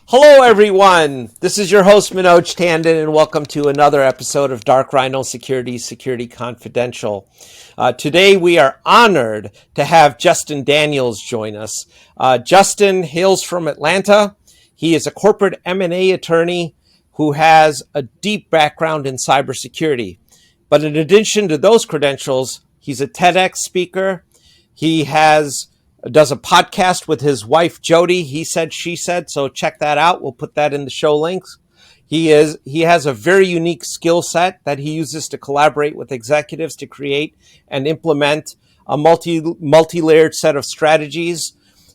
Hello, everyone. This is your host, Manoj Tandon, and welcome to another episode of Dark Rhino Security Confidential. Today, we are honored to have Justin Daniels join us. Justin hails from Atlanta. He is a corporate M&A attorney who has a deep background in cybersecurity. But in addition to those credentials, he's a Tedx speaker. He does a podcast with his wife, Jodi. He said, she said. So check that out. We'll put that in the show links. He has a very unique skill set that he uses to collaborate with executives to create and implement a multi-layered set of strategies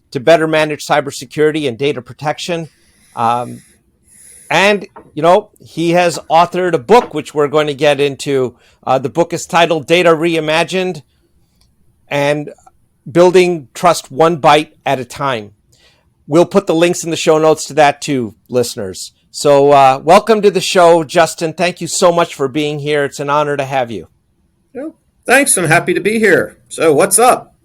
to better manage cybersecurity and data protection. And, he has authored a book, which we're going to get into. The book is titled Data Reimagined and Building Trust One Byte at a Time. We'll put the links in the show notes to that too, listeners. So welcome to the show, Justin. Thank you so much for being here. It's an honor to have you. Thanks. I'm happy to be here. So what's up?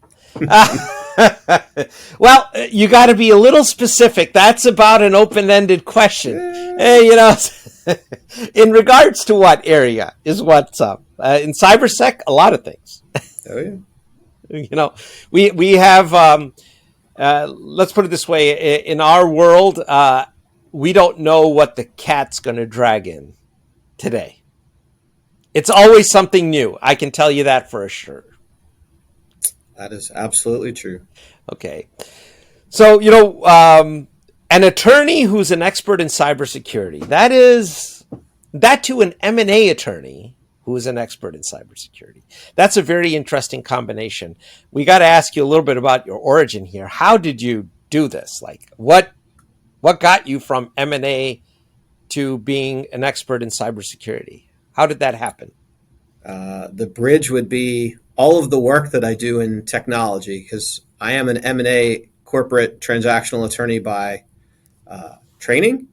Well, you got to be a little specific. That's about an open-ended question. In regards to what area is what's up? In cybersec, a lot of things. Oh, yeah. We have, let's put it this way, in our world, we don't know what the cat's going to drag in today. It's always something new. I can tell you that for sure. That is absolutely true. Okay. So, an attorney who's an expert in cybersecurity, that to an M&A attorney who is an expert in cybersecurity. That's a very interesting combination. We got to ask you a little bit about your origin here. How did you do this? Like, what got you from M&A to being an expert in cybersecurity? How did that happen? The bridge would be all of the work that I do in technology, because I am an M&A corporate transactional attorney by training,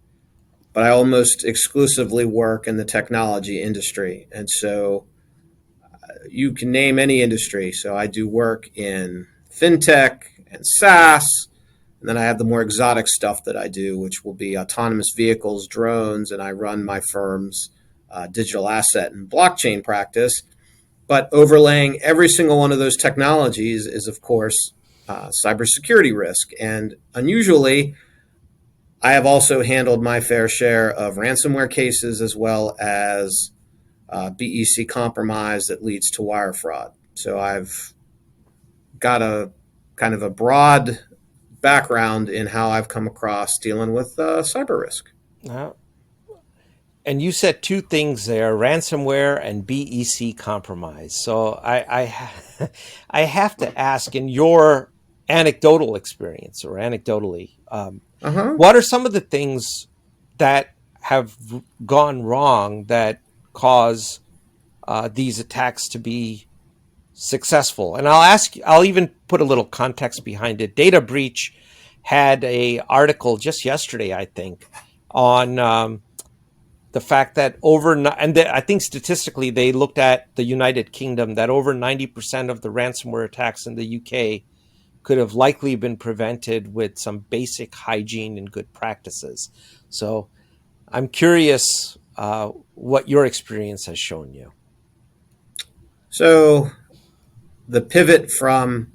but I almost exclusively work in the technology industry. And so you can name any industry. So I do work in fintech and SaaS. And then I have the more exotic stuff that I do, which will be autonomous vehicles, drones, and I run my firm's digital asset and blockchain practice. But overlaying every single one of those technologies is, of course, cybersecurity risk. And unusually, I have also handled my fair share of ransomware cases as well as BEC compromise that leads to wire fraud. So I've got a kind of a broad background in how I've come across dealing with cyber risk. And you said two things there, ransomware and BEC compromise. So I have to ask, in your anecdotal experience or anecdotally, what are some of the things that have gone wrong that cause these attacks to be successful? And I'll even put a little context behind it. Data Breach had an article just yesterday, I think, on the fact that I think statistically they looked at the United Kingdom, that over 90% of the ransomware attacks in the UK could have likely been prevented with some basic hygiene and good practices. So I'm curious what your experience has shown you. So the pivot from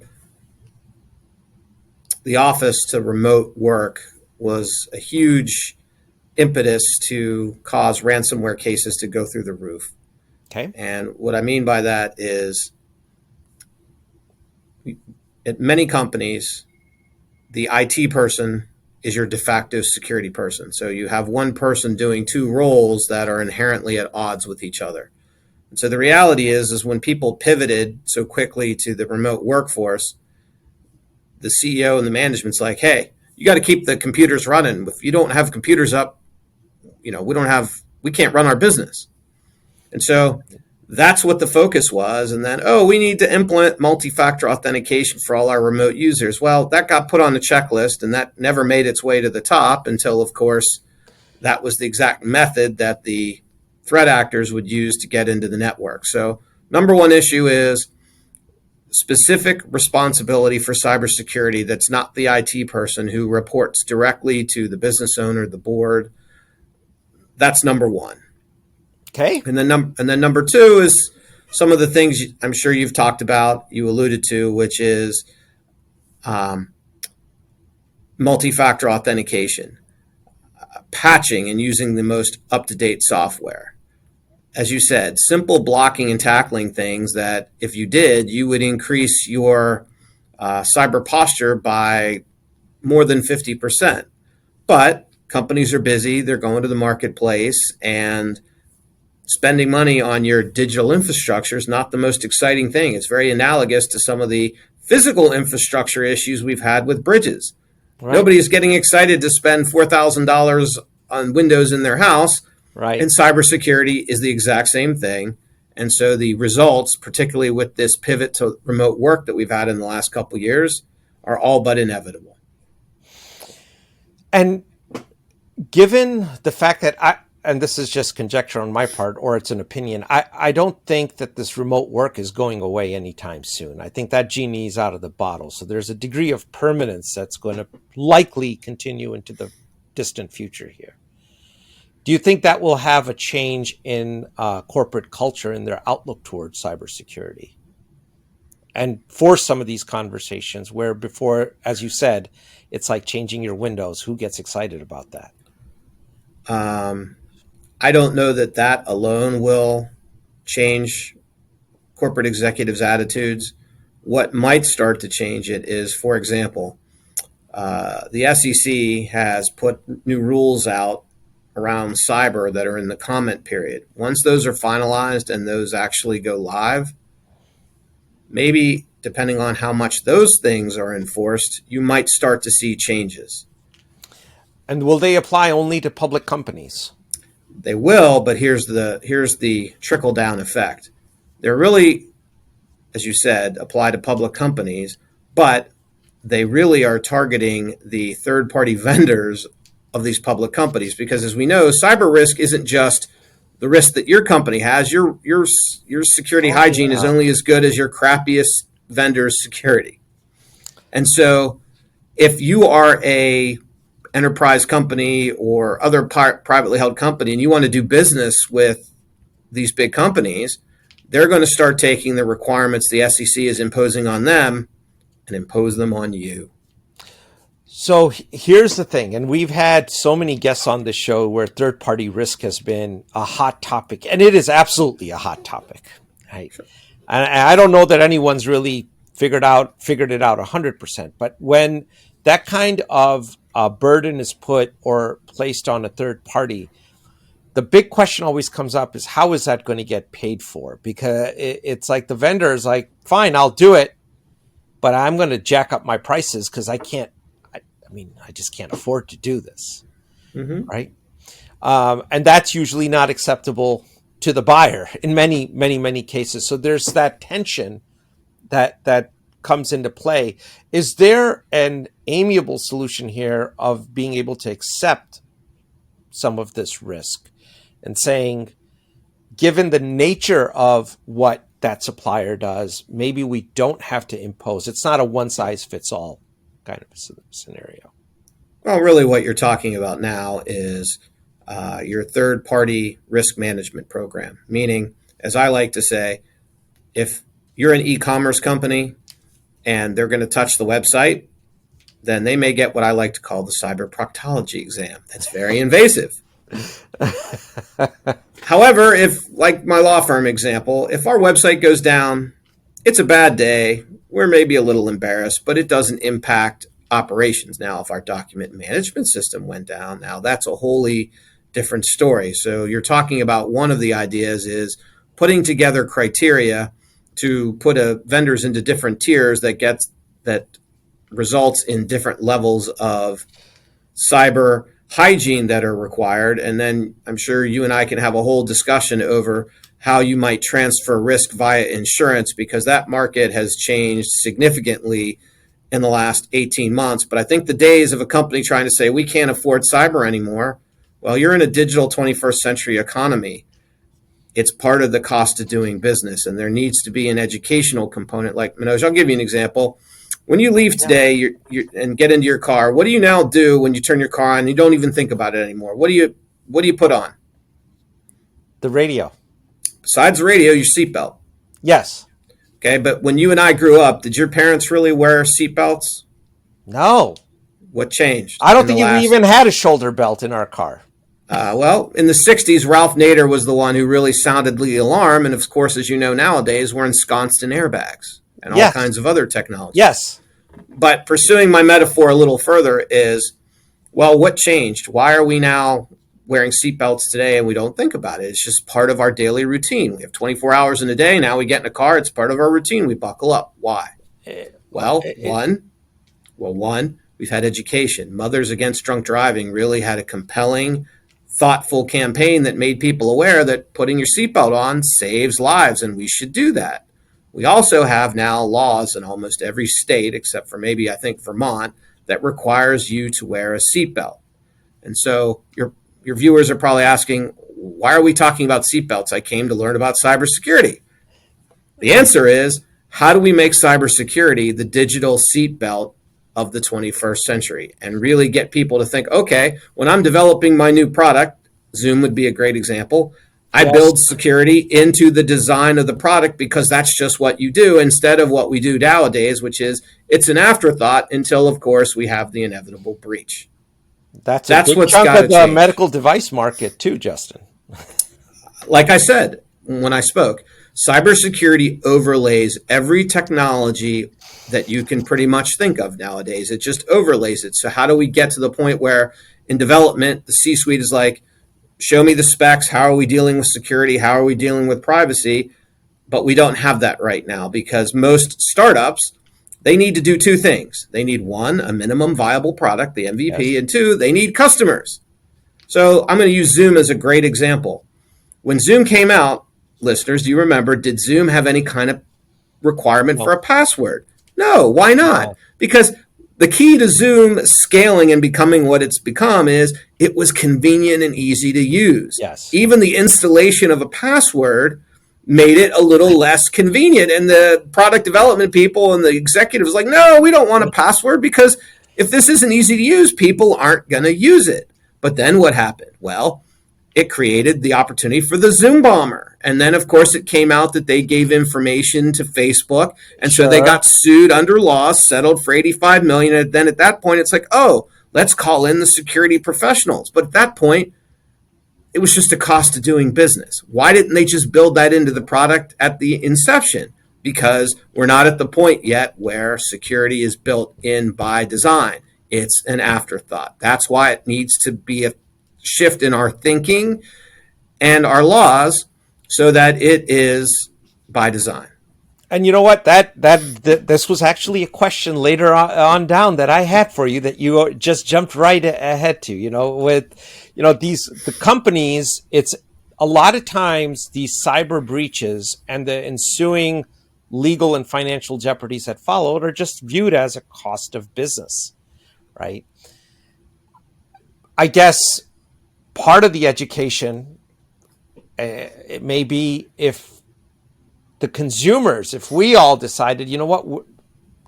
the office to remote work was a huge impetus to cause ransomware cases to go through the roof. Okay. And what I mean by that is, at many companies, the IT person is your de facto security person. So you have one person doing two roles that are inherently at odds with each other. And so the reality is when people pivoted so quickly to the remote workforce, the CEO and the management's like, hey, you got to keep the computers running. If you don't have computers up, we can't run our business. And so that's what the focus was. And then, we need to implement multi-factor authentication for all our remote users. Well, that got put on the checklist and that never made its way to the top until, of course, that was the exact method that the threat actors would use to get into the network. So number one issue is specific responsibility for cybersecurity that's not the IT person who reports directly to the business owner, the board. That's number one. Okay. And then number two is some of the things I'm sure you've talked about, you alluded to, which is multi-factor authentication, patching, and using the most up-to-date software. As you said, simple blocking and tackling things that if you did, you would increase your cyber posture by more than 50%. But companies are busy, they're going to the marketplace, and spending money on your digital infrastructure is not the most exciting thing. It's very analogous to some of the physical infrastructure issues we've had with bridges. Right. Nobody's getting excited to spend $4,000 on Windows in their house. Right. And cybersecurity is the exact same thing. And so the results, particularly with this pivot to remote work that we've had in the last couple of years, are all but inevitable. And given the fact that and this is just conjecture on my part, or it's an opinion, I don't think that this remote work is going away anytime soon. I think that genie is out of the bottle. So there's a degree of permanence that's going to likely continue into the distant future here. Do you think that will have a change in corporate culture and their outlook towards cybersecurity? And force some of these conversations where before, as you said, it's like changing your windows. Who gets excited about that? I don't know that alone will change corporate executives' attitudes. What might start to change it is, for example, the SEC has put new rules out around cyber that are in the comment period. Once those are finalized and those actually go live, maybe depending on how much those things are enforced, you might start to see changes. And will they apply only to public companies? They will, but here's the trickle-down effect. They're really, as you said, apply to public companies, but they really are targeting the third-party vendors of these public companies, because as we know, cyber risk isn't just the risk that your company has. Your security hygiene is only as good as your crappiest vendor's security. And so if you are a enterprise company or other privately held company and you want to do business with these big companies, they're going to start taking the requirements the SEC is imposing on them and impose them on you. So here's the thing, and we've had so many guests on this show where third-party risk has been a hot topic, and it is absolutely a hot topic. Right? Sure. And I don't know that anyone's really figured it out 100%, but when that kind of burden is put or placed on a third party, the big question always comes up is how is that going to get paid for? Because it's like the vendor is like, fine, I'll do it, but I'm going to jack up my prices because I just can't afford to do this, right? And that's usually not acceptable to the buyer in many, many, many cases. So there's that tension that comes into play. Is there an amiable solution here of being able to accept some of this risk and saying, given the nature of what that supplier does, maybe we don't have to impose. It's not a one-size-fits-all kind of scenario. Well, really what you're talking about now is your third-party risk management program, meaning, as I like to say, if you're an e-commerce company and they're going to touch the website, then they may get what I like to call the cyber proctology exam. That's very invasive. However, if, like my law firm example, if our website goes down, it's a bad day. We're maybe a little embarrassed, but it doesn't impact operations. Now, if our document management system went down, now that's a wholly different story. So you're talking about one of the ideas is putting together criteria to put vendors into different tiers that results in different levels of cyber hygiene that are required. And then I'm sure you and I can have a whole discussion over how you might transfer risk via insurance, because that market has changed significantly in the last 18 months. But I think the days of a company trying to say we can't afford cyber anymore, well, you're in a digital 21st century economy. it's part of the cost of doing business, and there needs to be an educational component. Like Manoj, I'll give you an example. When you leave today and get into your car, what do you now do when you turn your car on? You don't even think about it anymore. What do you put on? The radio. Besides the radio, your seatbelt. Yes. Okay, but when you and I grew up, did your parents really wear seatbelts? No. What changed? I don't think we even had a shoulder belt in our car. Well, in the 60s, Ralph Nader was the one who really sounded the alarm. And of course, as you know, nowadays, we're ensconced in airbags and all kinds of other technology. Yes. But pursuing my metaphor a little further is, well, what changed? Why are we now wearing seatbelts today and we don't think about it? It's just part of our daily routine. We have 24 hours in a day. Now we get in a car. It's part of our routine. We buckle up. Why? Well, one, we've had education. Mothers Against Drunk Driving really had a compelling, thoughtful campaign that made people aware that putting your seatbelt on saves lives, and we should do that. We also have now laws in almost every state, except for maybe I think Vermont, that requires you to wear a seatbelt. And so your viewers are probably asking, why are we talking about seatbelts? I came to learn about cybersecurity. The answer is, how do we make cybersecurity the digital seatbelt of the 21st century and really get people to think, okay, when I'm developing my new product, Zoom would be a great example. I build security into the design of the product because that's just what you do instead of what we do nowadays, which is it's an afterthought until, of course, we have the inevitable breach. That's a big chunk of the medical device market too, Justin. Like I said when I spoke, cybersecurity overlays every technology that you can pretty much think of nowadays. It just overlays it. So how do we get to the point where in development, the C-suite is like, show me the specs. How are we dealing with security? How are we dealing with privacy? But we don't have that right now because most startups, they need to do two things. They need one, a minimum viable product, the MVP, and two, they need customers. So I'm going to use Zoom as a great example. When Zoom came out, listeners, do you remember, did Zoom have any kind of requirement for a password? No, why not? No. Because the key to Zoom scaling and becoming what it's become is it was convenient and easy to use. Yes. Even the installation of a password made it a little less convenient. And the product development people and the executives like, no, we don't want a password because if this isn't easy to use, people aren't going to use it. But then what happened? Well, it created the opportunity for the Zoom bomber. And then, of course, it came out that they gave information to Facebook. And so they got sued under law, settled for $85 million. And then at that point, it's like, oh, let's call in the security professionals. But at that point, it was just a cost of doing business. Why didn't they just build that into the product at the inception? Because we're not at the point yet where security is built in by design. It's an afterthought. That's why it needs to be a shift in our thinking and our laws so that it is by design. And you know what? This was actually a question later on down that I had for you that you just jumped right ahead to. The companies, it's a lot of times these cyber breaches and the ensuing legal and financial jeopardies that followed are just viewed as a cost of business, right? I guess part of the education, it may be if the consumers, if we all decided, you know what,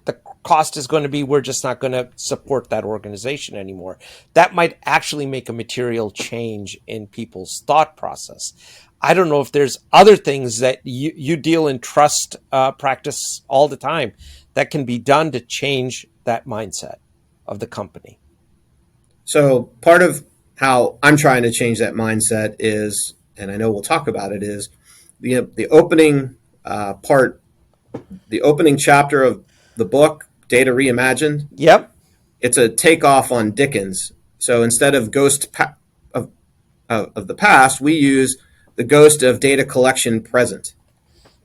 the cost is going to be, we're just not going to support that organization anymore. That might actually make a material change in people's thought process. I don't know if there's other things that you deal in trust practice all the time that can be done to change that mindset of the company. So part of how I'm trying to change that mindset is, and I know we'll talk about it, is the opening part, the opening chapter of the book, Data Reimagined. Yep. It's a takeoff on Dickens. So instead of ghost of the past, we use the ghost of data collection present.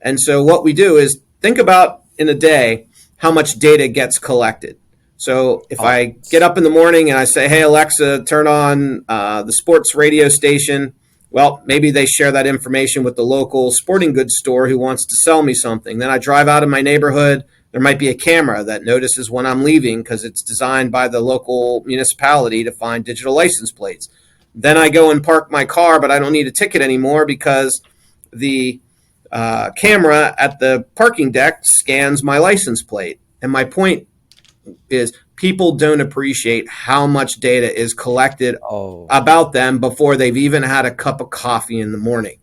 And so what we do is think about in a day how much data gets collected. So if I get up in the morning and I say, hey, Alexa, turn on the sports radio station, well, maybe they share that information with the local sporting goods store who wants to sell me something. Then I drive out of my neighborhood. There might be a camera that notices when I'm leaving because it's designed by the local municipality to find digital license plates. Then I go and park my car, but I don't need a ticket anymore because the camera at the parking deck scans my license plate. And my point is people don't appreciate how much data is collected Oh, about them before they've even had a cup of coffee in the morning.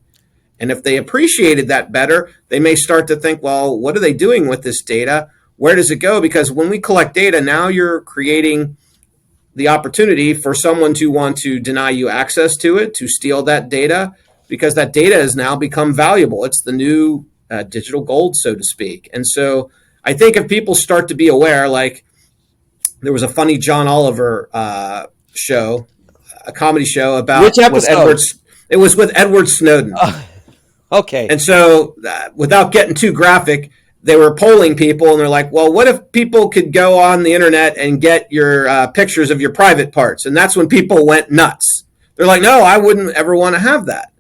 And if they appreciated that better, they may start to think, well, what are they doing with this data? Where does it go? Because when we collect data, now you're creating the opportunity for someone to want to deny you access to it, to steal that data, because that data has now become valuable. It's the new digital gold, so to speak. And so I think if people start to be aware, like there was a funny John Oliver show, a comedy show which about with episode? it was with Edward Snowden. Okay. And so without getting too graphic, they were polling people and they're like, well, what if people could go on the internet and get your pictures of your private parts? And that's when people went nuts. They're like, no, I wouldn't ever want to have that.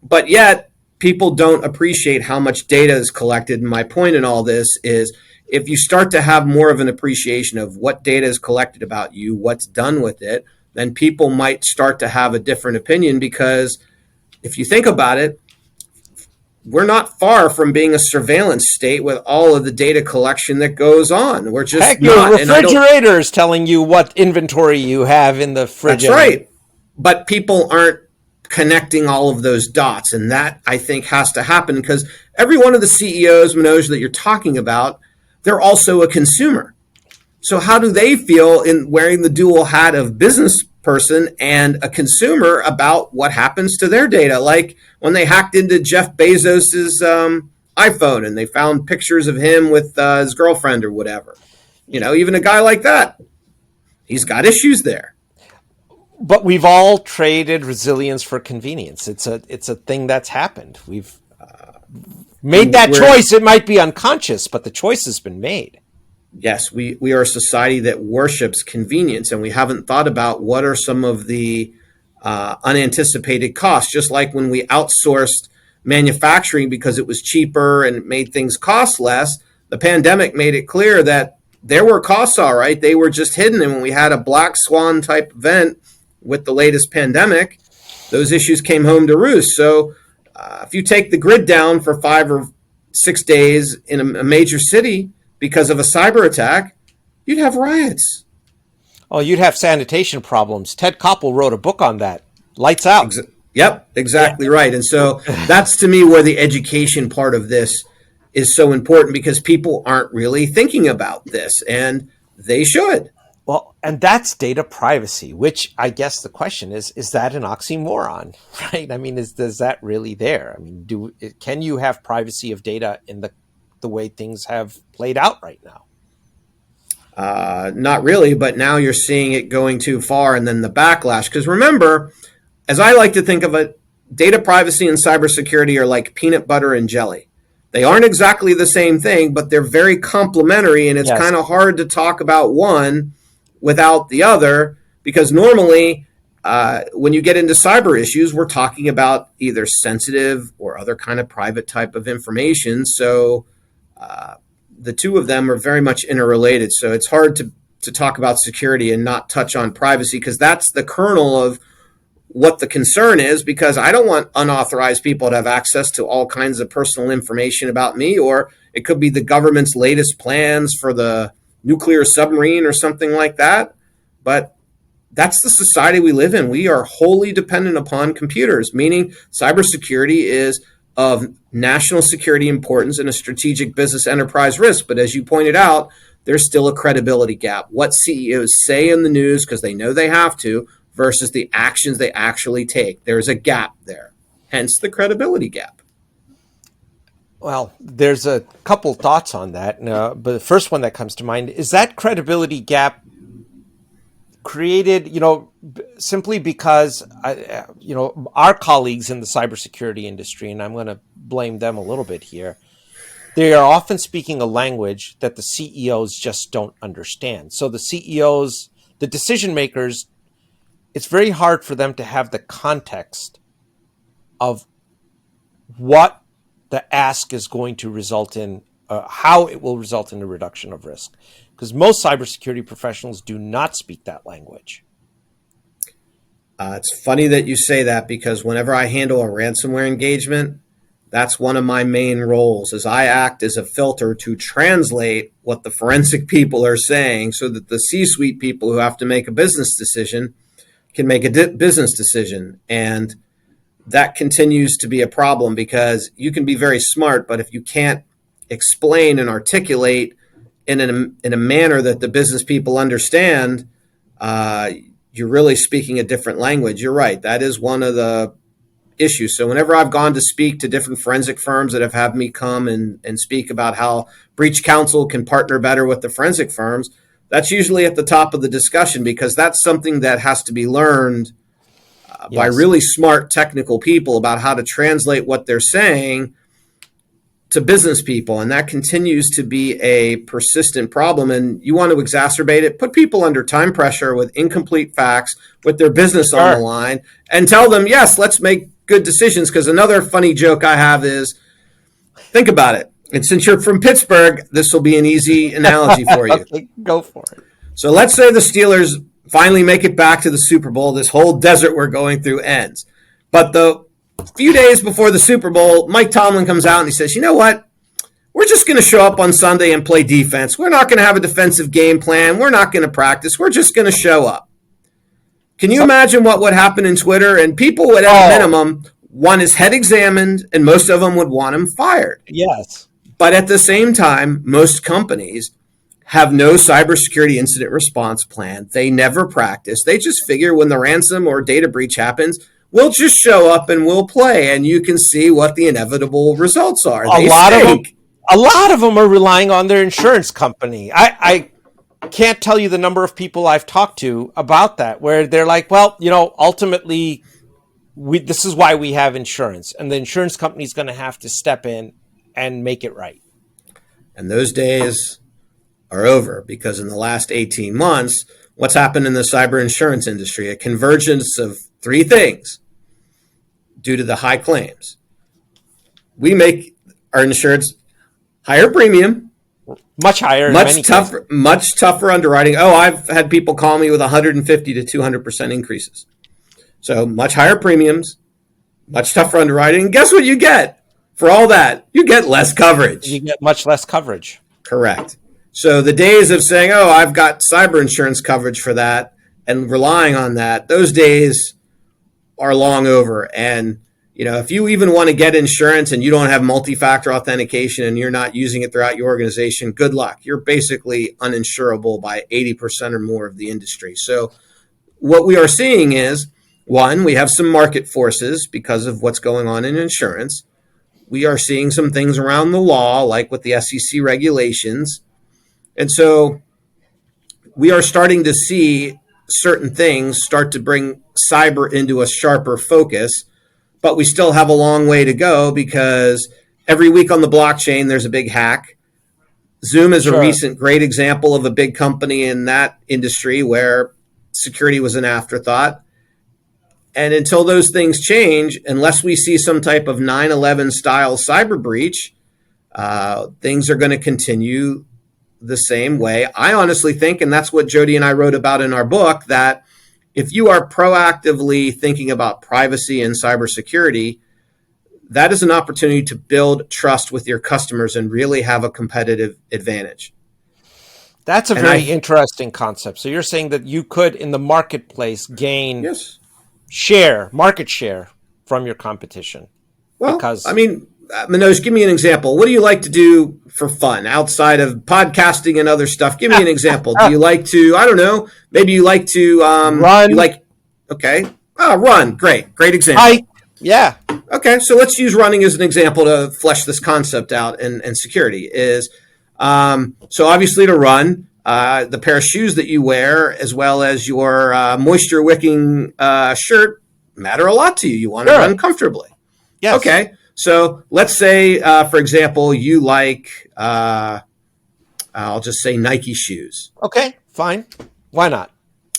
But yet people don't appreciate how much data is collected. And my point in all this is if you start to have more of an appreciation of what data is collected about you, what's done with it, then people might start to have a different opinion, because if you think about it, we're not far from being a surveillance state with all of the data collection that goes on. We're just Heck, not. your refrigerator is telling you what inventory you have in the fridge. That's right. But people aren't connecting all of those dots. And that, I think, has to happen, because every one of the CEOs, Manoj, that you're talking about, they're also a consumer. So how do they feel in wearing the dual hat of business person and a consumer about what happens to their data? Like when they hacked into Jeff Bezos's iPhone and they found pictures of him with his girlfriend or whatever. You know, even a guy like that, he's got issues there. But we've all traded resilience for convenience. It's a thing that's happened. We've made that choice. It might be unconscious, but the choice has been made. Yes, we are a society that worships convenience, and we haven't thought about what are some of the unanticipated costs. Just like when we outsourced manufacturing because it was cheaper and it made things cost less, the pandemic made it clear that there were costs, all right. They were just hidden. And when we had a black swan type event with the latest pandemic, those issues came home to roost. So if you take the grid down for 5 or 6 days in a major city because of a cyber attack, you'd have riots. Oh, you'd have sanitation problems. Ted Koppel wrote a book on that. Lights out. Yep, exactly right. And so that's, to me, where the education part of this is so important, because people aren't really thinking about this, and they should. Well, and that's data privacy, which I guess the question is that an oxymoron, right? I mean, is that really there? I mean, can you have privacy of data in the way things have played out right now? Not really, but now you're seeing it going too far, and then the backlash. Because remember, as I like to think of it, data privacy and cybersecurity are like peanut butter and jelly. They aren't exactly the same thing, but they're very complementary, and it's kind of hard to talk about one without the other, because normally when you get into cyber issues, we're talking about either sensitive or other kind of private type of information. So the two of them are very much interrelated. So it's hard to talk about security and not touch on privacy, because that's the kernel of what the concern is, because I don't want unauthorized people to have access to all kinds of personal information about me, or it could be the government's latest plans for the nuclear submarine or something like that. But that's the society we live in. We are wholly dependent upon computers, meaning cybersecurity is of national security importance and a strategic business enterprise risk. But as you pointed out, there's still a credibility gap. What CEOs say in the news because they know they have to versus the actions they actually take. There's a gap there, hence the credibility gap. Well, there's a couple thoughts on that. But the first one that comes to mind is that credibility gap created, simply because, our colleagues in the cybersecurity industry, and I'm going to blame them a little bit here, they are often speaking a language that the CEOs just don't understand. So the CEOs, the decision makers, it's very hard for them to have the context of what the ask is going to result in, how it will result in a reduction of risk. Because most cybersecurity professionals do not speak that language. It's funny that you say that, because whenever I handle a ransomware engagement, That's one of my main roles, is I act as a filter to translate what the forensic people are saying so that the C-suite people who have to make a business decision can make a business decision. And that continues to be a problem, because you can be very smart, but if you can't explain and articulate in a manner that the business people understand, you're really speaking a different language. You're right. That is one of the issues. So whenever I've gone to speak to different forensic firms that have had me come and speak about how breach counsel can partner better with the forensic firms, that's usually at the top of the discussion, because that's something that has to be learned by really smart technical people about how to translate what they're saying to business people. And that continues to be a persistent problem. And you want to exacerbate it, put people under time pressure with incomplete facts, with their business on the line, and tell them, yes, let's make good decisions. Because another funny joke I have is, think about it. And since you're from Pittsburgh, this will be an easy analogy for you. Okay, go for it. So let's say the Steelers finally make it back to the Super Bowl. This whole desert we're going through ends. But the few days before the Super Bowl, Mike Tomlin comes out and he says, you know what? We're just going to show up on Sunday and play defense. We're not going to have a defensive game plan. We're not going to practice. We're just going to show up. Can you imagine what would happen in Twitter? And people would, at a minimum, want his head examined, and most of them would want him fired. Yes. But at the same time, most companies have no cybersecurity incident response plan. They never practice. They just figure when the ransom or data breach happens, we'll just show up and we'll play, and you can see what the inevitable results are. A lot of them are relying on their insurance company. I can't tell you the number of people I've talked to about that, where they're like, well, ultimately, this is why we have insurance, and the insurance company is going to have to step in and make it right. And those days are over, because in the last 18 months, what's happened in the cyber insurance industry? A convergence of three things due to the high claims. We make our insurance higher premium, much higher, much tougher underwriting. Oh, I've had people call me with 150 to 200% increases. So much higher premiums, much tougher underwriting. And guess what you get for all that? You get less coverage. You get much less coverage. Correct. So the days of saying, oh, I've got cyber insurance coverage for that and relying on that, those days are long over. And, if you even want to get insurance and you don't have multi-factor authentication and you're not using it throughout your organization, good luck. You're basically uninsurable by 80% or more of the industry. So what we are seeing is, one, we have some market forces because of what's going on in insurance. We are seeing some things around the law, like with the SEC regulations. And so we are starting to see certain things start to bring cyber into a sharper focus, but we still have a long way to go, because every week on the blockchain, there's a big hack. Zoom is a recent great example of a big company in that industry where security was an afterthought. And until those things change, unless we see some type of 9/11 style cyber breach, things are going to continue the same way. I honestly think, and that's what Jodi and I wrote about in our book, that if you are proactively thinking about privacy and cybersecurity, that is an opportunity to build trust with your customers and really have a competitive advantage. That's a very interesting concept. So you're saying that you could, in the marketplace, gain market share from your competition. Well, Manoj, give me an example. What do you like to do for fun outside of podcasting and other stuff? Give me an example. Do you like to, I don't know, maybe you like to run? Run. Great example. Okay, so let's use running as an example to flesh this concept out. And security is, so obviously to run, the pair of shoes that you wear, as well as your moisture wicking shirt, matter a lot to you. You want to run comfortably. Yes. Okay. So let's say, for example, you like, I'll just say Nike shoes. Okay, fine. Why not?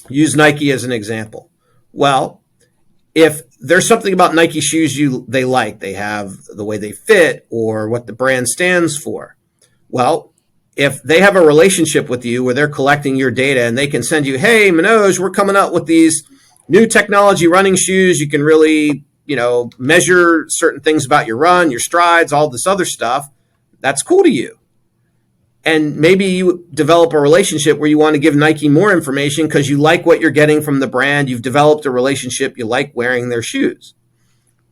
Use Nike as an example. Well, if there's something about Nike shoes they like, they have the way they fit or what the brand stands for. Well, if they have a relationship with you where they're collecting your data and they can send you, hey, Manoj, we're coming out with these new technology running shoes. You can really measure certain things about your run, your strides, all this other stuff. That's cool to you. And maybe you develop a relationship where you want to give Nike more information because you like what you're getting from the brand. You've developed a relationship. You like wearing their shoes.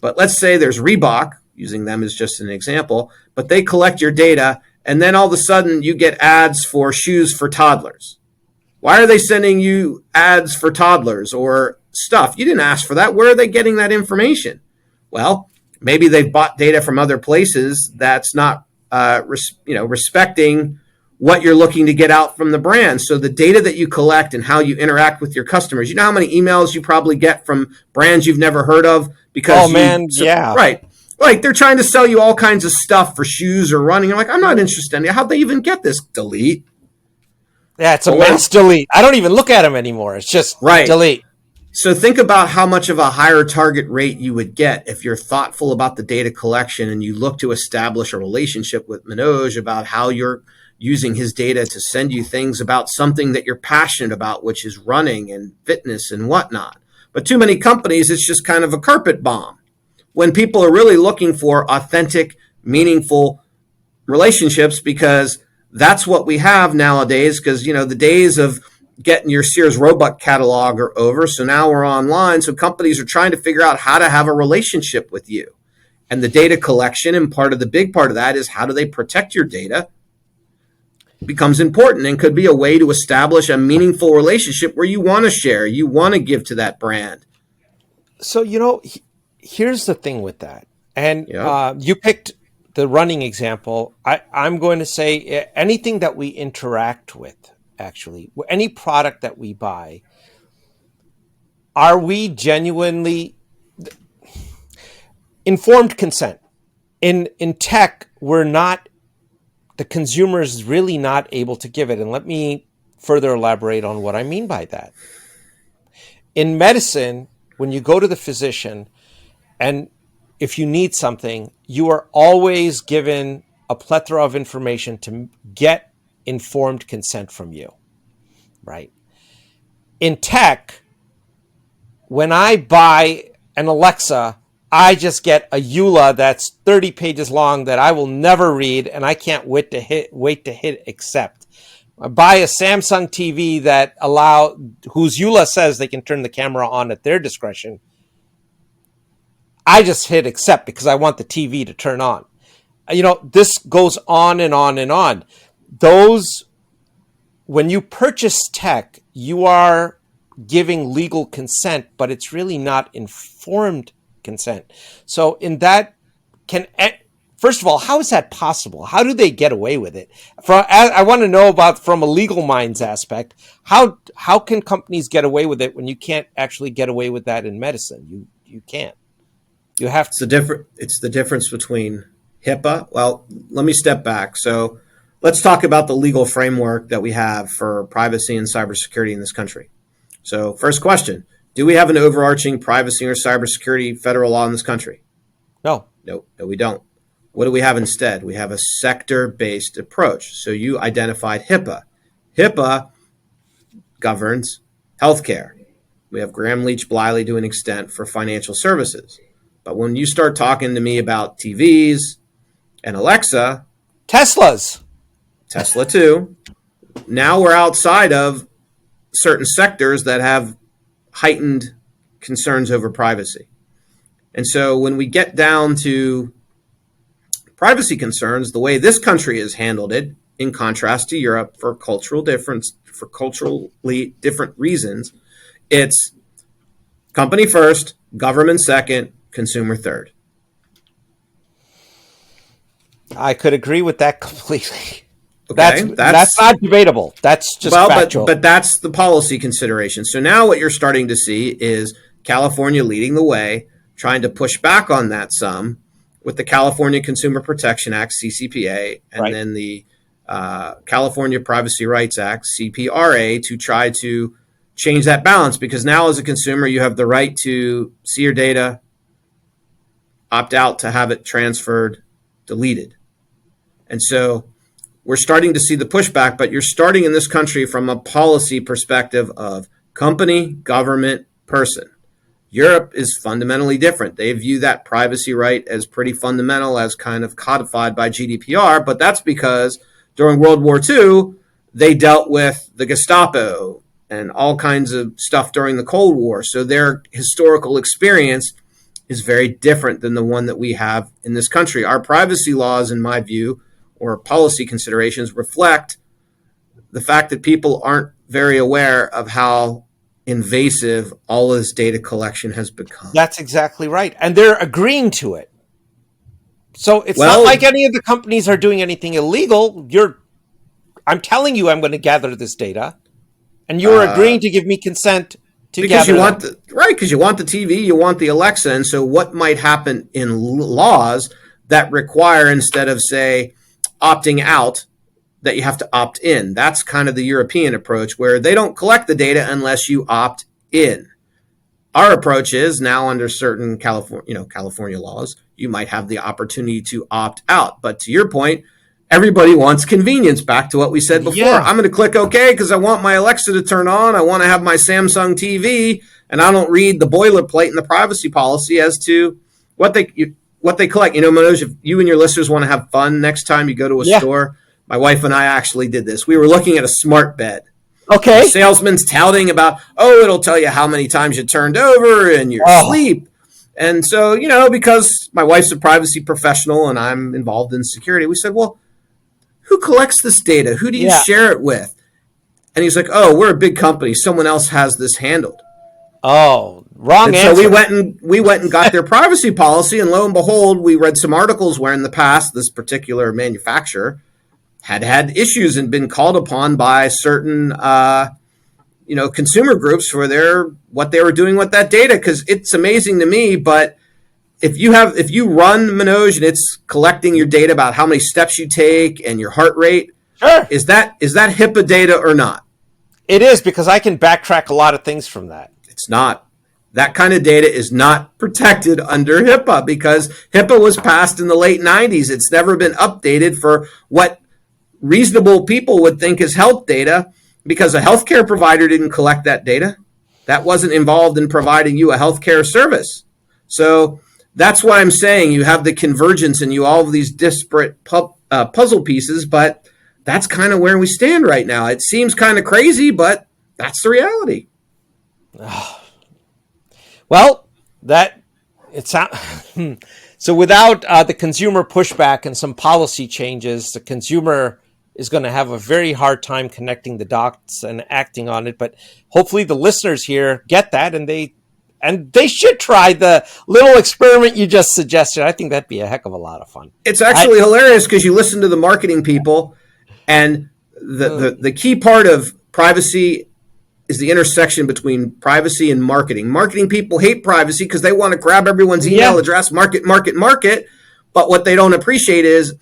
But let's say there's Reebok, using them as just an example, but they collect your data, and then all of a sudden you get ads for shoes for toddlers. Why are they sending you ads for toddlers or stuff? You didn't ask for that. Where are they getting that information? Well, maybe they've bought data from other places that's not respecting what you're looking to get out from the brand. So the data that you collect and how you interact with your customers, you know how many emails you probably get from brands you've never heard of because yeah. Right. Like they're trying to sell you all kinds of stuff for shoes or running. You're like, I'm not interested in it. How'd they even get this? Delete. Yeah, it's a mass delete. I don't even look at them anymore. It's just delete. So think about how much of a higher target rate you would get if you're thoughtful about the data collection and you look to establish a relationship with Manoj about how you're using his data to send you things about something that you're passionate about, which is running and fitness and whatnot. But too many companies, it's just kind of a carpet bomb. When people are really looking for authentic, meaningful relationships, because that's what we have nowadays, because, the days of getting your Sears Roebuck catalog are over. So now we're online. So companies are trying to figure out how to have a relationship with you. And the data collection, and the big part of that is how do they protect your data, becomes important and could be a way to establish a meaningful relationship where you want to share, you want to give to that brand. So, here's the thing with that. And you picked the running example. I'm going to say anything that we interact with, actually, any product that we buy, are we genuinely informed consent? In tech, the consumer is really not able to give it. And let me further elaborate on what I mean by that. In medicine, when you go to the physician, and if you need something, you are always given a plethora of information to get informed consent from you, right? In tech, when I buy an Alexa, I just get a EULA that's 30 pages long that I will never read, and I can't wait to hit accept. I buy a Samsung TV whose EULA says they can turn the camera on at their discretion. I just hit accept because I want the TV to turn on. This goes on and on and on. When you purchase tech, you are giving legal consent, but it's really not informed consent. So first of all, how is that possible? How do they get away with it? I want to know about, from a legal minds aspect, how can companies get away with it when you can't actually get away with that in medicine? You can't. You have to. It's the difference between HIPAA. Well, let me step back. So let's talk about the legal framework that we have for privacy and cybersecurity in this country. So first question, do we have an overarching privacy or cybersecurity federal law in this country? No. No, we don't. What do we have instead? We have a sector-based approach. So you identified HIPAA. HIPAA governs healthcare. We have Graham Leach Bliley to an extent for financial services. But when you start talking to me about TVs and Alexa, Tesla too, now we're outside of certain sectors that have heightened concerns over privacy. And so when we get down to privacy concerns, the way this country has handled it, in contrast to Europe, for culturally different reasons, it's company first, government second, consumer third. I could agree with that completely. Okay, that's not debatable. That's just factual. But that's the policy consideration. So now what you're starting to see is California leading the way, trying to push back on that some with the California Consumer Protection Act, CCPA, and then the California Privacy Rights Act, CPRA, to try to change that balance. Because now as a consumer, you have the right to see your data, opt out to have it transferred, deleted. And so we're starting to see the pushback, but you're starting in this country from a policy perspective of company, government, person. Europe is fundamentally different. They view that privacy right as pretty fundamental, as kind of codified by GDPR, but that's because during World War II, they dealt with the Gestapo and all kinds of stuff during the Cold War. So their historical experience is very different than the one that we have in this country. Our privacy laws, in my view, or policy considerations, reflect the fact that people aren't very aware of how invasive all of this data collection has become. That's exactly right. And they're agreeing to it. So it's not like any of the companies are doing anything illegal. I'm telling you I'm going to gather this data, and you're agreeing to give me consent to because gather you want because you want the TV, you want the Alexa. And so what might happen in laws that require, instead of, say, opting out, that you have to opt in? That's kind of the European approach, where they don't collect the data unless you opt in. Our approach is now, under certain California laws, you might have the opportunity to opt out. But to your point, everybody wants convenience. Back to what we said before. Yeah. I'm going to click OK because I want my Alexa to turn on. I want to have my Samsung TV, and I don't read the boilerplate in the privacy policy as to what they collect. Manoj, if you and your listeners want to have fun next time you go to a store, my wife and I actually did this. We were looking at a smart bed. Okay. The salesman's touting about, it'll tell you how many times you turned over and your sleep. And so, because my wife's a privacy professional and I'm involved in security, we said, well, who collects this data? Who do you share it with? And he's like, we're a big company. Someone else has this handled. Oh, wrong answer. So we went and got their privacy policy, and lo and behold, we read some articles where in the past this particular manufacturer had issues and been called upon by certain consumer groups for what they were doing with that data. Because it's amazing to me, but if you run Manoj and it's collecting your data about how many steps you take and your heart rate, sure, is that HIPAA data or not? It is, because I can backtrack a lot of things from that. It's not. That kind of data is not protected under HIPAA, because HIPAA was passed in the late 90s. It's never been updated for what reasonable people would think is health data, because a healthcare provider didn't collect that data. That wasn't involved in providing you a healthcare service. So that's why I'm saying you have the convergence and you all of these disparate puzzle pieces, but that's kind of where we stand right now. It seems kind of crazy, but that's the reality. Well, so without the consumer pushback and some policy changes, the consumer is going to have a very hard time connecting the dots and acting on it. But hopefully the listeners here get that, and they should try the little experiment you just suggested. I think that'd be a heck of a lot of fun. It's actually hilarious, because you listen to the marketing people, and the key part of privacy is the intersection between privacy and marketing. Marketing people hate privacy because they want to grab everyone's email address, market. But what they don't appreciate is,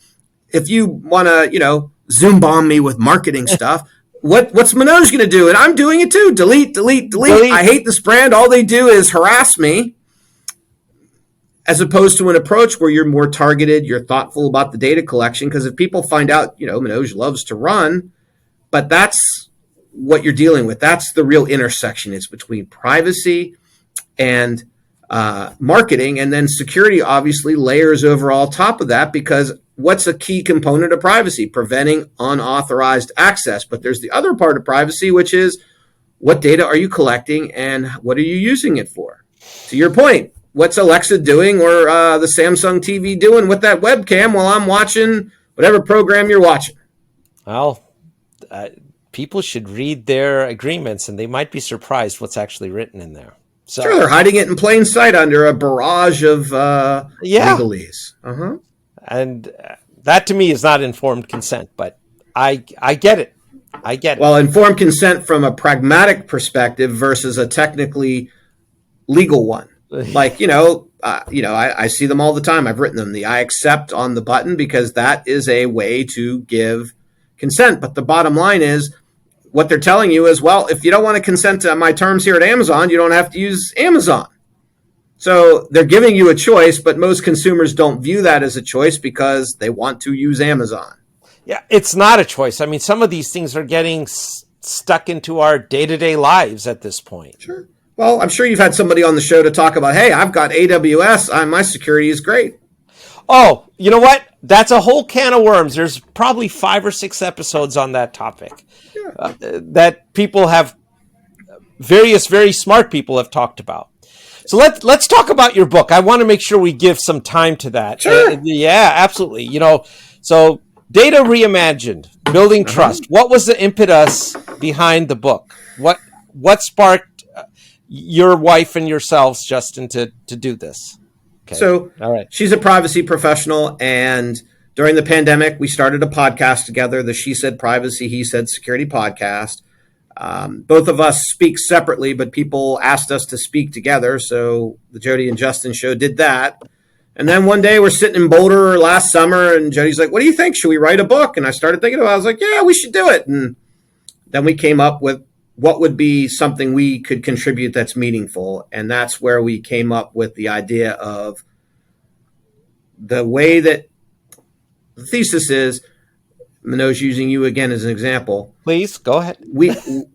if you want to, Zoom bomb me with marketing stuff, what's Manoj going to do? And I'm doing it too. Delete. I hate this brand. All they do is harass me. As opposed to an approach where you're more targeted, you're thoughtful about the data collection. Because if people find out, Manoj loves to run, but that's what you're dealing with. That's the real intersection. It's between privacy and marketing, and then security obviously layers over all top of that, because what's a key component of privacy? Preventing unauthorized access. But there's the other part of privacy, which is, what data are you collecting and what are you using it for? To your point, what's Alexa doing, or the Samsung TV doing with that webcam while I'm watching whatever program you're watching? Well, people should read their agreements, and they might be surprised what's actually written in there. So, sure, they're hiding it in plain sight under a barrage of legalese. Uh-huh. And that to me is not informed consent, but I get it. Well, informed consent from a pragmatic perspective versus a technically legal one. Like, I see them all the time. I've written them, the I accept on the button, because that is a way to give consent. But the bottom line is, what they're telling you is, well, if you don't want to consent to my terms here at Amazon, you don't have to use Amazon. So they're giving you a choice, but most consumers don't view that as a choice because they want to use Amazon. Yeah, it's not a choice. I mean, some of these things are getting stuck into our day-to-day lives at this point. Sure. Well, I'm sure you've had somebody on the show to talk about, hey, I've got AWS, my security is great. Oh, you know what? That's a whole can of worms. There's probably 5 or 6 episodes on that topic that people have, various very smart people have talked about. So let's talk about your book. I want to make sure we give some time to that. Sure. Yeah, absolutely. So Data Reimagined, Building Trust. What was the impetus behind the book? What sparked your wife and yourselves, Justin, to do this? Okay. So all right. She's a privacy professional, and during the pandemic, we started a podcast together, the She Said Privacy, He Said Security podcast. Both of us speak separately, but people asked us to speak together. So the Jodi and Justin show did that. And then one day we're sitting in Boulder last summer, and Jodi's like, what do you think? Should we write a book? And I started thinking about it. I was like, yeah, we should do it. And then we came up with what would be something we could contribute that's meaningful. And that's where we came up with the idea of the way that the thesis is, Manoj, using you again as an example. Please, go ahead. The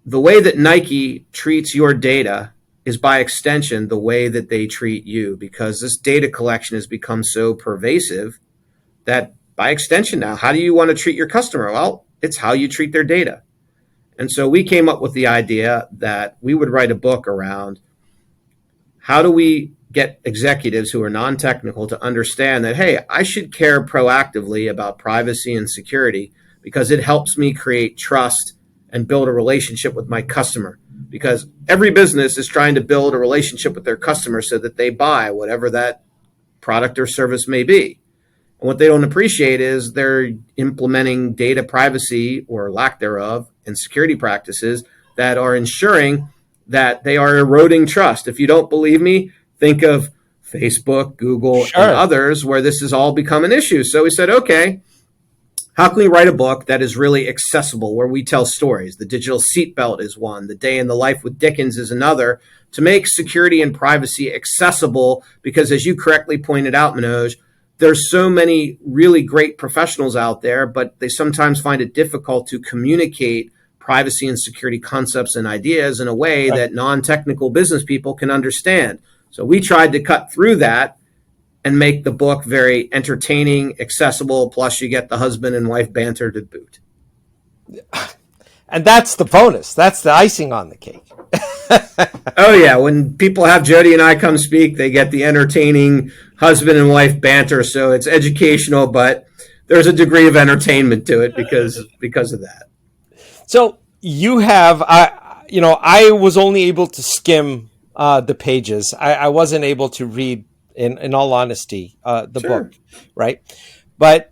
way that Nike treats your data is by extension the way that they treat you, because this data collection has become so pervasive that by extension now, how do you want to treat your customer? Well, it's how you treat their data. And so we came up with the idea that we would write a book around how do we get executives who are non-technical to understand that, hey, I should care proactively about privacy and security because it helps me create trust and build a relationship with my customer. Because every business is trying to build a relationship with their customer so that they buy whatever that product or service may be. And what they don't appreciate is they're implementing data privacy or lack thereof and security practices that are ensuring that they are eroding trust. If you don't believe me, think of Facebook, Google, and others where this has all become an issue. So we said, okay, how can we write a book that is really accessible, where we tell stories? The Digital Seatbelt is one. The Day in the Life with Dickens is another, to make security and privacy accessible, because as you correctly pointed out, Manoj, there's so many really great professionals out there, but they sometimes find it difficult to communicate privacy and security concepts and ideas in a way that non-technical business people can understand. So we tried to cut through that and make the book very entertaining, accessible, plus you get the husband and wife banter to boot. And that's the bonus. That's the icing on the cake. Oh, yeah. When people have Jodi and I come speak, they get the entertaining husband and wife banter. So it's educational, but there's a degree of entertainment to it because of that. So you have, I was only able to skim the pages. I wasn't able to read, in all honesty, the book, right? But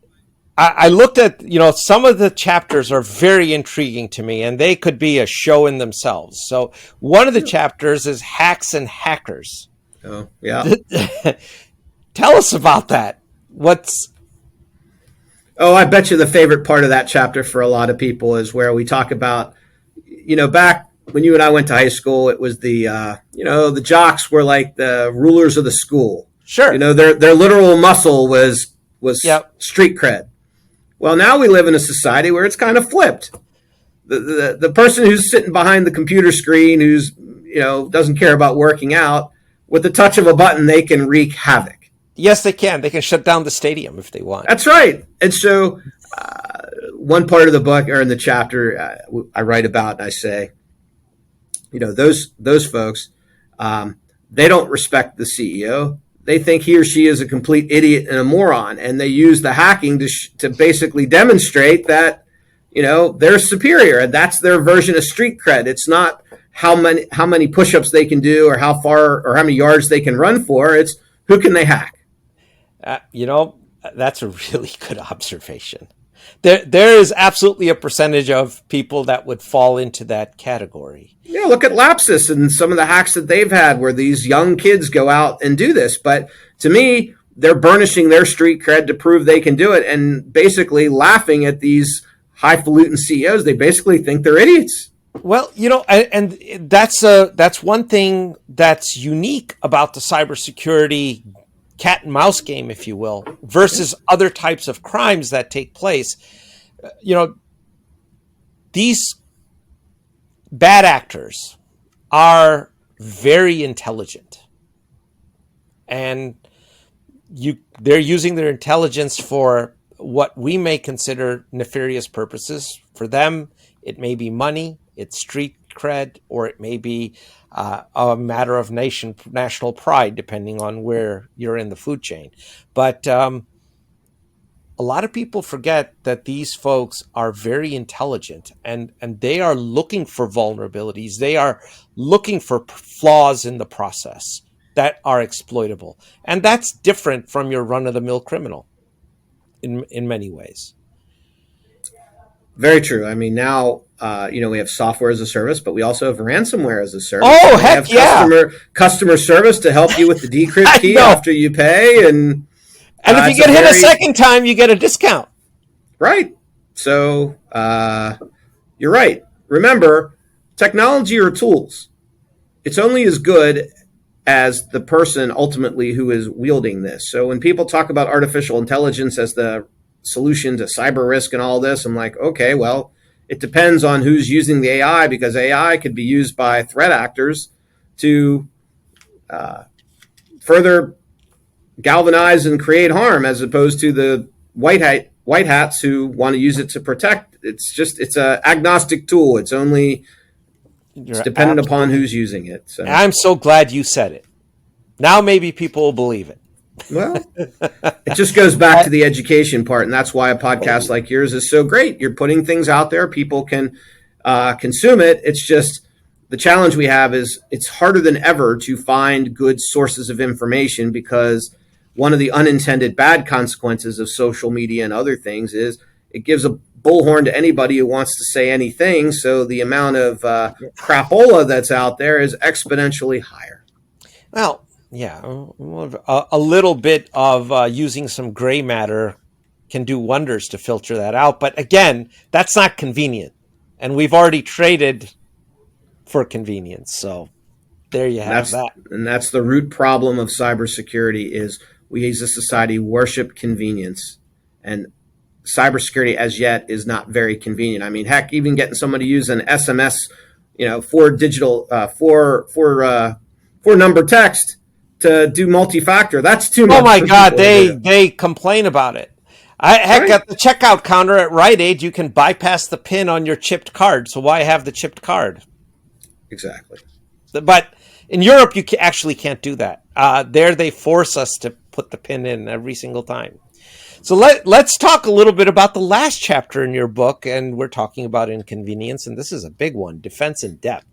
I looked at, some of the chapters are very intriguing to me, and they could be a show in themselves. So one of the chapters is Hacks and Hackers. Oh, yeah. Tell us about that. Oh, I bet you the favorite part of that chapter for a lot of people is where we talk about, back when you and I went to high school, it was the jocks were like the rulers of the school. Sure. Their literal muscle was street cred. Well, now we live in a society where it's kind of flipped. The person who's sitting behind the computer screen, who's, doesn't care about working out, with the touch of a button, they can wreak havoc. Yes, they can. They can shut down the stadium if they want. That's right. And so one part of the book or in the chapter I write about, and I say, those folks, they don't respect the CEO. They think he or she is a complete idiot and a moron, and they use the hacking to basically demonstrate that, they're superior, and that's their version of street cred. It's not how many push-ups they can do or how far or how many yards they can run for. It's who can they hack. That's a really good observation. There is absolutely a percentage of people that would fall into that category. Yeah, look at Lapsus and some of the hacks that they've had where these young kids go out and do this. But to me, they're burnishing their street cred to prove they can do it and basically laughing at these highfalutin CEOs. They basically think they're idiots. Well, and that's one thing that's unique about the cybersecurity cat and mouse game, if you will, versus other types of crimes that take place. These bad actors are very intelligent, and they're using their intelligence for what we may consider nefarious purposes. For them, it may be money, it's street cred, or it may be a matter of national pride, depending on where you're in the food chain. But a lot of people forget that these folks are very intelligent, and they are looking for vulnerabilities. They are looking for flaws in the process that are exploitable. And that's different from your run-of-the-mill criminal in many ways. Very true. I mean, now we have software as a service, but we also have ransomware as a service. Oh, we heck have yeah! customer service to help you with the decrypt key know. after you pay, and if you get hit a second time, you get a discount. Right. So you're right. Remember, technology are tools. It's only as good as the person ultimately who is wielding this. So when people talk about artificial intelligence as the solution to cyber risk and all this, I'm like, okay, well, it depends on who's using the AI, because AI could be used by threat actors to further galvanize and create harm, as opposed to the white hats who want to use it to protect. It's a agnostic tool. It's dependent upon who's using it. So I'm so glad you said it. Now maybe people will believe it. Well, it just goes back to the education part, and that's why a podcast like yours is so great. You're putting things out there, people can consume it. It's just the challenge we have is it's harder than ever to find good sources of information, because one of the unintended bad consequences of social media and other things is it gives a bullhorn to anybody who wants to say anything. So the amount of crapola that's out there is exponentially higher. Well, yeah, a little bit of using some gray matter can do wonders to filter that out. But again, that's not convenient. And we've already traded for convenience. So there you have that. And that's the root problem of cybersecurity is we as a society worship convenience. And cybersecurity as yet is not very convenient. I mean, heck, even getting somebody to use an SMS, four number text to do multi-factor, that's too much. Oh my God, they complain about it. At the checkout counter at Rite Aid, you can bypass the PIN on your chipped card. So why have the chipped card? Exactly. But in Europe, you actually can't do that. There, they force us to put the PIN in every single time. So let's talk a little bit about the last chapter in your book, and we're talking about inconvenience, and this is a big one, defense in depth.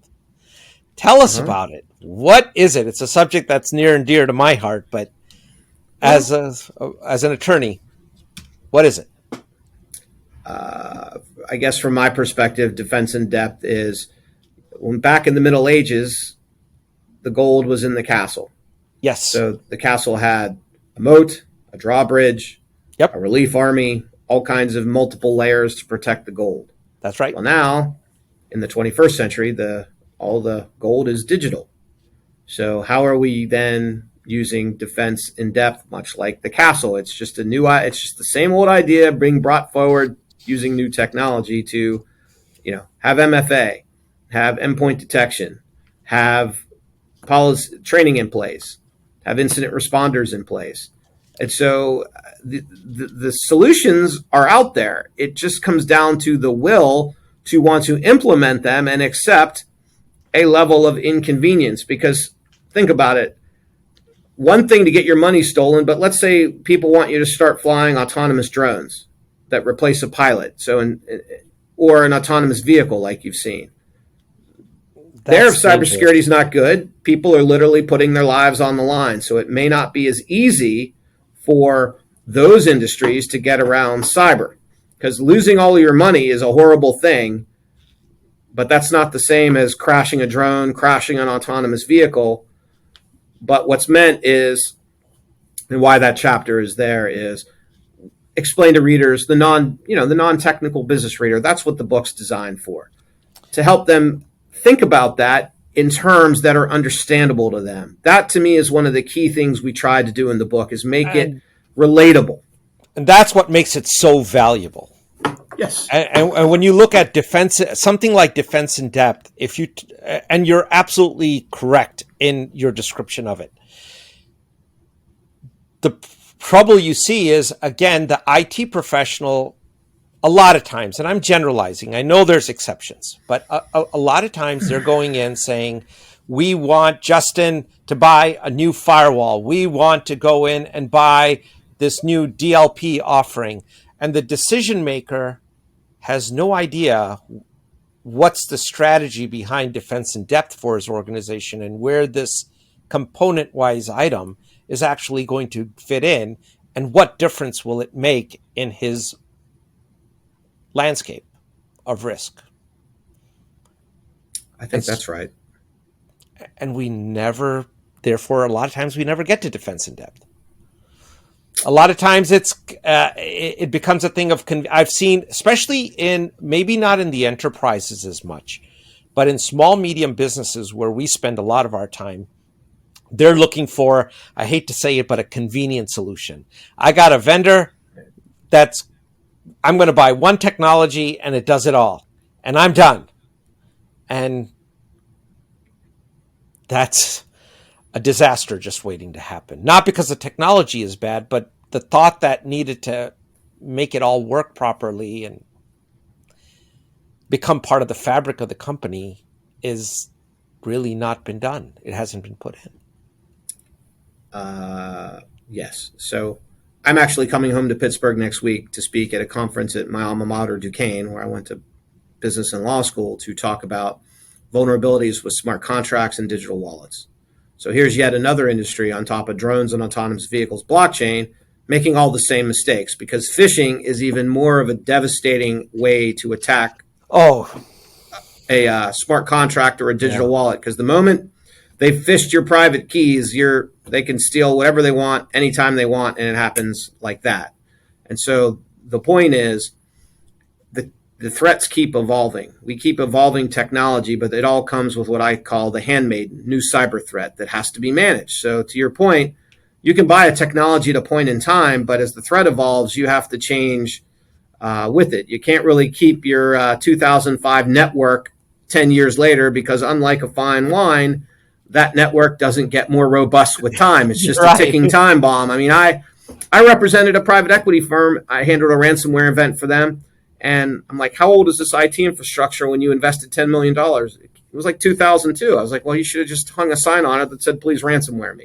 Tell us about it. What is it? It's a subject that's near and dear to my heart, but as an attorney, what is it? I guess from my perspective, defense in depth is when back in the Middle Ages, the gold was in the castle. Yes. So the castle had a moat, a drawbridge, a relief army, all kinds of multiple layers to protect the gold. That's right. Well, now in the 21st century, all the gold is digital. So how are we then using defense in depth, much like the castle? It's just the same old idea being brought forward using new technology to, have MFA, have endpoint detection, have policy training in place, have incident responders in place. And so the solutions are out there. It just comes down to the will to want to implement them and accept a level of inconvenience. Because think about it. One thing to get your money stolen, but let's say people want you to start flying autonomous drones that replace a pilot. Or an autonomous vehicle like you've seen. If cybersecurity is not good, people are literally putting their lives on the line. So it may not be as easy for those industries to get around cyber, because losing all of your money is a horrible thing, but that's not the same as crashing a drone, crashing an autonomous vehicle. But what's meant is, and why that chapter is there, is explain to readers, the non-technical business reader. That's what the book's designed for, to help them think about that in terms that are understandable to them. That, to me, is one of the key things we tried to do in the book, is make it relatable. And that's what makes it so valuable. Yes. And when you look at defense, something like defense in depth, and you're absolutely correct in your description of it. The trouble you see is, again, the IT professional, a lot of times, and I'm generalizing, I know there's exceptions, but a lot of times they're going in saying, we want Justin to buy a new firewall. We want to go in and buy this new DLP offering. And the decision maker has no idea what's the strategy behind defense in depth for his organization and where this component wise item is actually going to fit in and what difference will it make in his landscape of risk. I think that's right. And we never, therefore, a lot of times we never get to defense in depth. A lot of times it becomes a thing of, I've seen, especially in, maybe not in the enterprises as much, but in small, medium businesses where we spend a lot of our time, they're looking for, I hate to say it, but a convenient solution. I got a vendor I'm going to buy one technology and it does it all. And I'm done. And that's a disaster just waiting to happen. Not because the technology is bad, but the thought that needed to make it all work properly and become part of the fabric of the company is really not been done. It hasn't been put in. Yes. So I'm actually coming home to Pittsburgh next week to speak at a conference at my alma mater, Duquesne, where I went to business and law school, to talk about vulnerabilities with smart contracts and digital wallets. So here's yet another industry on top of drones and autonomous vehicles, blockchain, making all the same mistakes, because phishing is even more of a devastating way to attack a smart contract or a digital wallet, because the moment they've phished your private keys, they can steal whatever they want anytime they want, and it happens like that. And so the point is, the threats keep evolving. We keep evolving technology, but it all comes with what I call the handmaiden, new cyber threat that has to be managed. So to your point, you can buy a technology at a point in time, but as the threat evolves, you have to change with it. You can't really keep your 2005 network 10 years later, because unlike a fine wine, that network doesn't get more robust with time. It's just a ticking time bomb. I mean, I represented a private equity firm. I handled a ransomware event for them. And I'm like, how old is this IT infrastructure when you invested $10 million? It was like 2002. I was like, well, you should have just hung a sign on it that said, please ransomware me.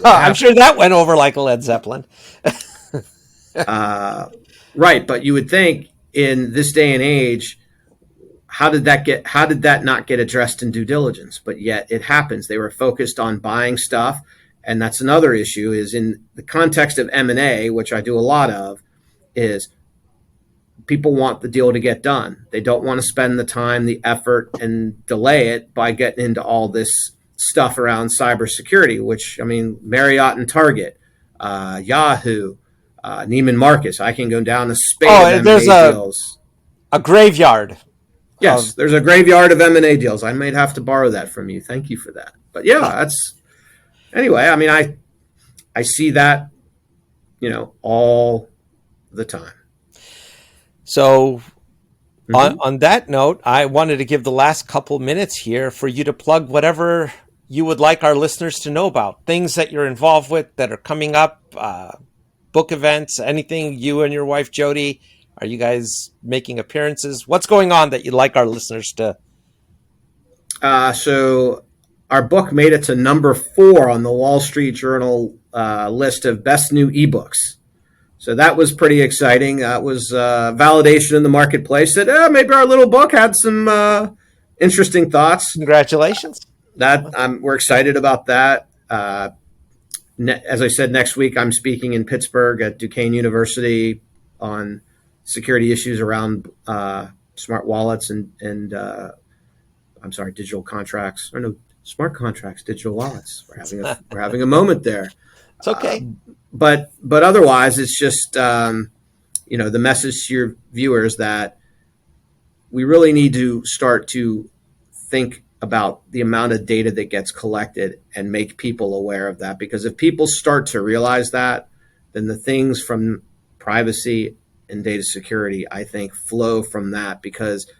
I'm sure that went over like a Led Zeppelin. Right. But you would think in this day and age, how did that not get addressed in due diligence? But yet it happens. They were focused on buying stuff. And that's another issue, is in the context of M&A, which I do a lot of, is people want the deal to get done. They don't want to spend the time, the effort, and delay it by getting into all this stuff around cybersecurity, which, I mean, Marriott and Target, Yahoo, Neiman Marcus. I can go down a spade of M&A deals. A graveyard. Yes, there's a graveyard of M&A deals. I might have to borrow that from you. Thank you for that. But yeah, that's... Anyway, I mean, I see that, all the time. So on that note, I wanted to give the last couple minutes here for you to plug whatever you would like our listeners to know about, things that you're involved with that are coming up, book events, anything. You and your wife, Jodi, are you guys making appearances? What's going on that you'd like our listeners to? So our book made it to number 4 on the Wall Street Journal list of best new ebooks. So that was pretty exciting. That was validation in the marketplace that maybe our little book had some interesting thoughts. Congratulations. We're excited about that. As I said, next week I'm speaking in Pittsburgh at Duquesne University on security issues around smart wallets and digital contracts. Or no, smart contracts, digital wallets. We're having a moment there. It's okay. But otherwise, it's just, the message to your viewers that we really need to start to think about the amount of data that gets collected and make people aware of that. Because if people start to realize that, then the things from privacy, and data security, I think, flow from that. Because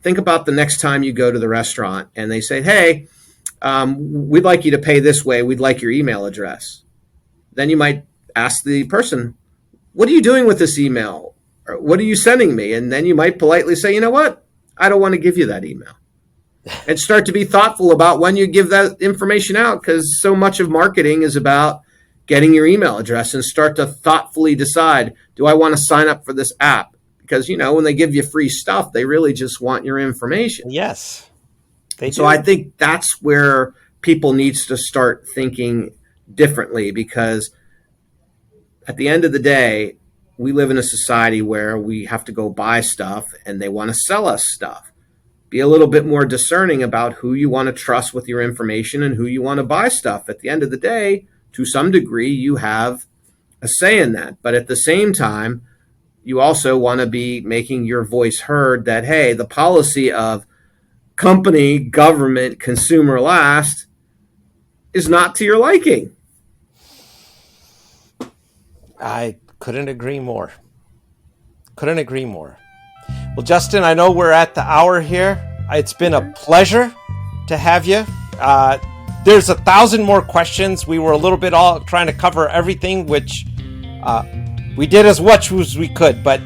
think about the next time you go to the restaurant and they say, hey, we'd like you to pay this way. We'd like your email address. Then you might ask the person, what are you doing with this email? Or what are you sending me? And then you might politely say, you know what? I don't want to give you that email. And start to be thoughtful about when you give that information out, because so much of marketing is about getting your email address, and start to thoughtfully decide, do I want to sign up for this app? Because, when they give you free stuff, they really just want your information. Yes, they do. So I think that's where people need to start thinking differently, because at the end of the day, we live in a society where we have to go buy stuff and they want to sell us stuff. Be a little bit more discerning about who you want to trust with your information and who you want to buy stuff. At the end of the day, to some degree, you have a say in that. But at the same time, you also want to be making your voice heard that, hey, the policy of company, government, consumer last is not to your liking. I couldn't agree more. Couldn't agree more. Well, Justin, I know we're at the hour here. It's been a pleasure to have you. There's 1,000 more questions. We were a little bit all trying to cover everything, which we did as much as we could, but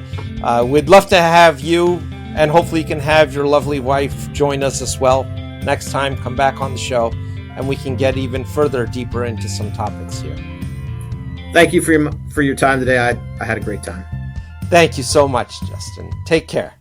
we'd love to have you, and hopefully you can have your lovely wife join us as well. Next time, come back on the show, and we can get even further deeper into some topics here. Thank you for your time today. I had a great time. Thank you so much, Justin. Take care.